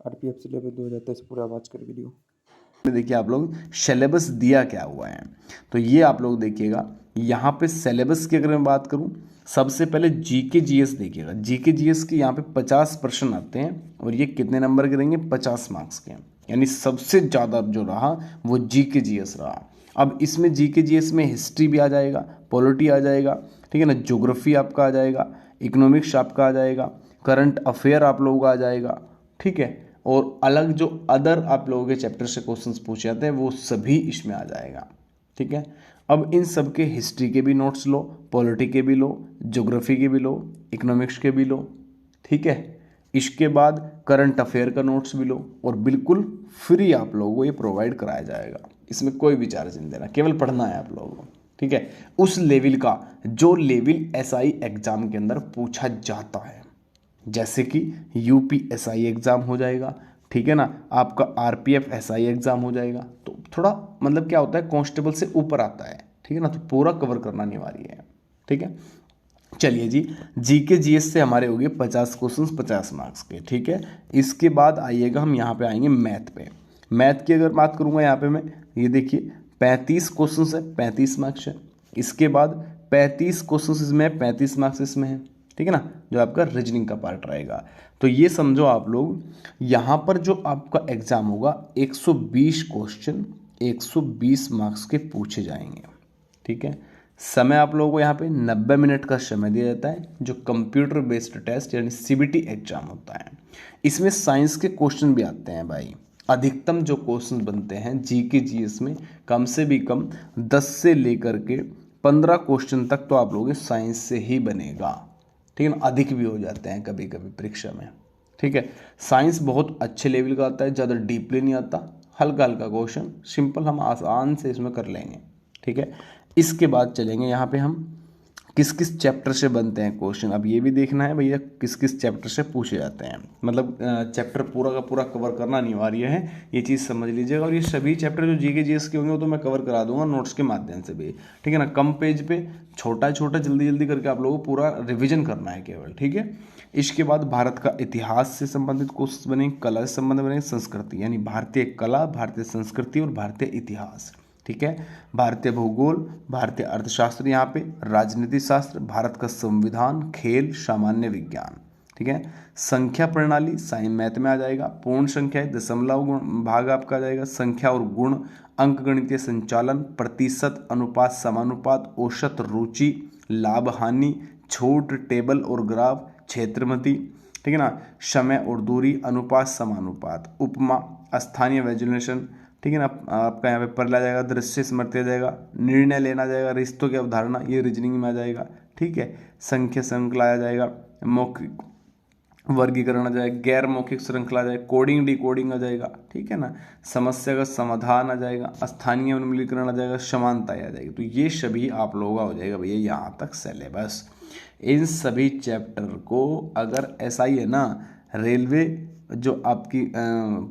RPF syllabus 2023 पूरा watch कर video में देखिए आप लोग सिलेबस दिया क्या हुआ है। तो ये आप लोग देखिएगा यहाँ पे सिलेबस की अगर मैं बात करूँ, सबसे पहले जीके जीएस देखिएगा। जीके जीएस के यहाँ पे 50 प्रश्न आते हैं और ये कितने नंबर के देंगे, 50 मार्क्स के। यानी सबसे ज़्यादा जो रहा वो जीके जीएस रहा। अब इसमें जीके जीएस में हिस्ट्री भी आ जाएगा, पॉलिटी आ जाएगा, ठीक है ना, ज्योग्राफी आपका आ जाएगा, इकोनॉमिक्स आपका आ जाएगा, करंट अफेयर आप लोगों का आ जाएगा, ठीक है। और अलग जो अदर आप लोगों के चैप्टर से क्वेश्चंस पूछे जाते हैं वो सभी इसमें आ जाएगा, ठीक है। अब इन सब के हिस्ट्री के भी नोट्स लो, पॉलिटी के भी लो, ज्योग्राफी के भी लो, इकोनॉमिक्स के भी लो, ठीक है। इसके बाद करंट अफेयर का नोट्स भी लो और बिल्कुल फ्री आप लोगों को ये प्रोवाइड कराया जाएगा। इसमें कोई भी चार्ज नहीं देना, केवल पढ़ना है आप लोगों को, ठीक है। उस लेवल का जो लेवल एसआई एग्जाम के अंदर पूछा जाता है, जैसे कि यूपीएसआई एग्ज़ाम हो जाएगा, ठीक है ना, आपका आरपीएफ एसआई एग्ज़ाम हो जाएगा। तो थोड़ा मतलब क्या होता है, कांस्टेबल से ऊपर आता है, ठीक है ना, तो पूरा कवर करना अनिवार्य है, ठीक है। चलिए जी, जीके जीएस से हमारे हो गए 50 क्वेश्चंस 50 मार्क्स के, ठीक है। इसके बाद आइएगा हम यहाँ पे आएंगे मैथ पे। मैथ की अगर बात करूँगा यहाँ पे मैं, ये देखिए 35 क्वेश्चंस है, 35 मार्क्स है। इसके बाद 35 क्वेश्चंस इसमें, 35 मार्क्स इसमें है, ठीक है ना, जो आपका रीजनिंग का पार्ट रहेगा। तो ये समझो आप लोग, यहाँ पर जो आपका एग्जाम होगा 120 क्वेश्चन 120 मार्क्स के पूछे जाएंगे, ठीक है। समय आप लोगों को यहाँ पे 90 मिनट का समय दिया जाता है, जो कंप्यूटर बेस्ड टेस्ट यानी सीबीटी एग्जाम होता है। इसमें साइंस के क्वेश्चन भी आते हैं भाई। अधिकतम जो क्वेश्चन बनते हैं जीके जीएस में, कम से भी कम 10 से लेकर के 15 क्वेश्चन तक तो आप लोगों के साइंस से ही बनेगा, ठीक है ना। अधिक भी हो जाते हैं कभी कभी परीक्षा में, ठीक है। साइंस बहुत अच्छे लेवल का आता है, ज़्यादा डीपली नहीं आता, हल्का हल्का क्वेश्चन, सिंपल, हम आसान से इसमें कर लेंगे, ठीक है। इसके बाद चलेंगे यहाँ पे हम किस किस चैप्टर से बनते हैं क्वेश्चन। अब ये भी देखना है भैया किस किस चैप्टर से पूछे जाते हैं, मतलब चैप्टर पूरा का पूरा कवर करना अनिवार्य है, ये चीज़ समझ लीजिएगा। और ये सभी चैप्टर जो जीके जीएस के होंगे वो तो मैं कवर करा दूंगा नोट्स के माध्यम से भी, ठीक है ना। कम पेज पे छोटा छोटा जल्दी जल्दी करके आप लोगों को पूरा रिविजन करना है केवल, ठीक है। इसके बाद भारत का इतिहास से संबंधित क्वेश्चन बनेंगे, कला से संबंधित बनेंगे, संस्कृति यानी भारतीय कला, भारतीय संस्कृति और भारतीय इतिहास, ठीक है। भारतीय भूगोल, भारतीय अर्थशास्त्र, यहाँ पे राजनीति शास्त्र, भारत का संविधान, खेल, सामान्य विज्ञान, ठीक है। संख्या प्रणाली साइन मैथ में आ जाएगा, पूर्ण संख्या, दशमलव गुण भाग आपका आ जाएगा, संख्या और गुण, अंक गणितीय संचालन, प्रतिशत, अनुपात, समानुपात, औसत, रुचि, लाभ हानि, छूट, टेबल और ग्राफ, क्षेत्रमति, ठीक है ना, समय और दूरी, अनुपात समानुपात, उपमा, स्थानीय वैल्यूएशन, ठीक है ना, आपका यहाँ पे पर ला जाएगा, दृश्य स्मृति आ जाएगा, निर्णय लेना जाएगा, रिश्तों की अवधारणा, ये रीजनिंग में आ जाएगा, ठीक है। संख्या श्रृंखला आ जाएगा, मौखिक वर्गीकरण आ जाएगा, गैर मौखिक श्रृंखला आ जाएगा, कोडिंग डिकोडिंग आ जाएगा, ठीक है ना, समस्या का समाधान आ जाएगा, स्थानीय उन्मूलीकरण आ जाएगा, समानता आ जाएगी। तो ये सभी आप लोगों का हो जाएगा भैया यहाँ तक सिलेबस। इन सभी चैप्टर को अगर ऐसा ही है ना, रेलवे जो आपकी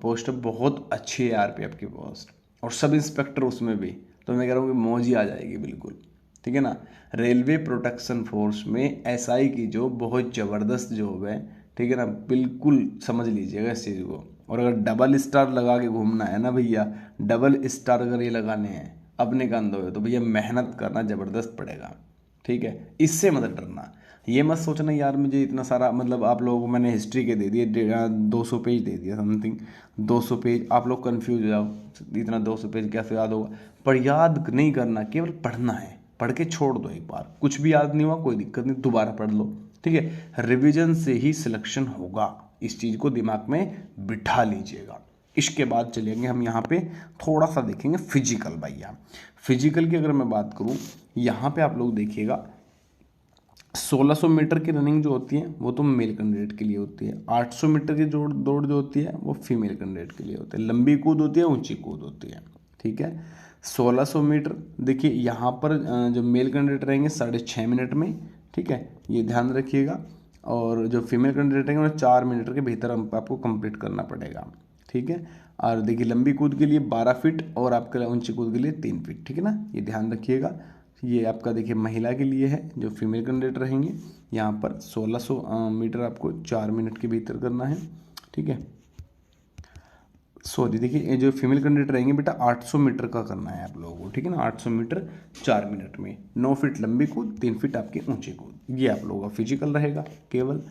पोस्ट बहुत अच्छी है आरपीएफ की पोस्ट, और सब इंस्पेक्टर उसमें भी, तो मैं कह रहा हूँ कि मौज ही आ जाएगी बिल्कुल, ठीक है ना। रेलवे प्रोटेक्शन फोर्स में एसआई की जो बहुत ज़बरदस्त जॉब है, ठीक है ना, बिल्कुल समझ लीजिएगा इस चीज़ को। और अगर डबल स्टार लगा के घूमना है ना भैया, डबल स्टार अगर ये लगाने हैं अपने कंधों पे, तो भैया मेहनत करना ज़बरदस्त पड़ेगा, ठीक है। इससे मत डरना, ये मत सोचना यार मुझे इतना सारा, मतलब आप लोगों को मैंने हिस्ट्री के दे दिए 200 पेज दे दिया, समथिंग 200 पेज, आप लोग कंफ्यूज हो जाओ इतना 200 पेज कैसे याद होगा। पर याद नहीं करना, केवल पढ़ना है, पढ़ के छोड़ दो एक बार, कुछ भी याद नहीं हुआ कोई दिक्कत नहीं, दोबारा पढ़ लो, ठीक है। रिविजन से ही सिलेक्शन होगा, इस चीज़ को दिमाग में बिठा लीजिएगा। इसके बाद चलेंगे हम यहाँ पे थोड़ा सा देखेंगे फिजिकल भैया। फिजिकल की अगर मैं बात करूँ, यहाँ पे आप लोग देखिएगा 1600 मीटर की रनिंग जो होती है वो तो मेल कैंडिडेट के लिए होती है, 800 मीटर की दौड़ जो होती है वो फीमेल कैंडिडेट के लिए होती है, लंबी कूद होती है, ऊंची कूद होती है, ठीक है। 1600 मीटर देखिए यहाँ पर जो मेल कैंडिडेट रहेंगे 6.5 मिनट में, ठीक है, ये ध्यान रखिएगा। और जो फीमेल कैंडिडेट रहेंगे उन्हें 4 मिनट के भीतर आपको कंप्लीट करना पड़ेगा, ठीक है। और देखिए लंबी कूद के लिए 12 फीट और आपके ऊंची कूद के लिए 3 फीट, ठीक है ना, ये ध्यान रखिएगा। ये आपका देखिए महिला के लिए है, जो फीमेल कैंडिडेट रहेंगे, यहाँ पर 1600 मीटर आपको 4 मिनट के भीतर करना है, ठीक है। सॉरी देखिए, ये जो फीमेल कैंडिडेट रहेंगे बेटा 800 मीटर का करना है आप लोगों को, ठीक है ना। 800 मीटर 4 मिनट में, 9 फीट लंबी कूद, 3 फीट आपके ऊंचे कूद, ये आप लोगों का फिजिकल रहेगा केवल।